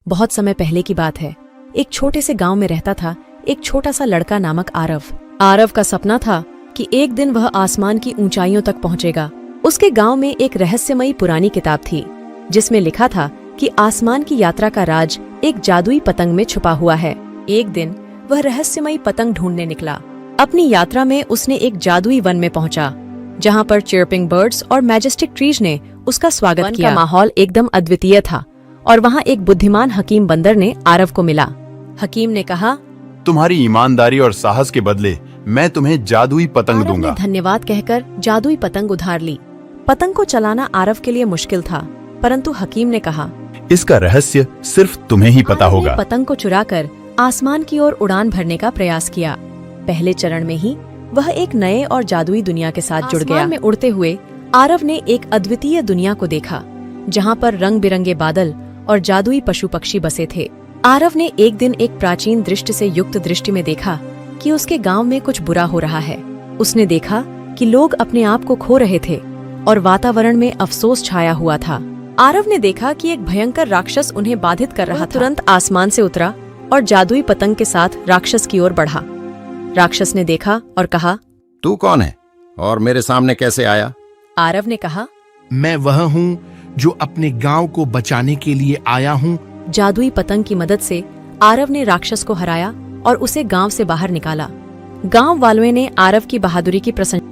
बहुत समय पहले की बात है। एक छोटे से गांव में रहता था एक छोटा सा लड़का नामक आरव। आरव का सपना था कि एक दिन वह आसमान की ऊंचाइयों तक पहुंचेगा। उसके गांव में एक रहस्यमयी पुरानी किताब थी जिसमें लिखा था कि आसमान की यात्रा का राज एक जादुई पतंग में छुपा हुआ है। एक दिन वह रहस्यमयी पतंग ढूंढने निकला। अपनी यात्रा में उसने एक जादुई वन में पहुंचा जहां पर चिर्पिंग बर्ड्स और मैजेस्टिक ट्रीज ने उसका स्वागत किया। माहौल एकदम अद्वितीय था और वहां एक बुद्धिमान हकीम बंदर ने आरव को मिला। हकीम ने कहा, तुम्हारी ईमानदारी और साहस के बदले मैं तुम्हें जादुई पतंग दूंगा। आरव ने धन्यवाद कहकर जादुई पतंग उधार ली। पतंग को चलाना आरव के लिए मुश्किल था, परंतु हकीम ने कहा, इसका रहस्य सिर्फ तुम्हें ही पता आरव ने होगा। पतंग को चुराकर आसमान की ओर उड़ान भरने का प्रयास किया। पहले चरण में ही वह एक नए और जादुई दुनिया के साथ जुड़ गया। आसमान में उड़ते हुए आरव ने एक अद्वितीय दुनिया को देखा जहां पर रंग बिरंगे बादल और जादुई पशु पक्षी बसे थे। आरव ने एक दिन एक प्राचीन दृष्टि से युक्त दृष्टि में देखा कि उसके गांव में कुछ बुरा हो रहा है। उसने देखा कि लोग अपने आप को खो रहे थे और वातावरण में अफसोस छाया हुआ था। आरव ने देखा कि एक भयंकर राक्षस उन्हें बाधित कर रहा था। तुरंत आसमान से उतरा और जादुई पतंग के साथ राक्षस की ओर बढ़ा। राक्षस ने देखा और कहा, तू कौन है और मेरे सामने कैसे आया? आरव ने कहा, मैं वह हूँ जो अपने गांव को बचाने के लिए आया हूँ। जादुई पतंग की मदद से आरव ने राक्षस को हराया और उसे गांव से बाहर निकाला। गांव वालों ने आरव की बहादुरी की प्रशंसा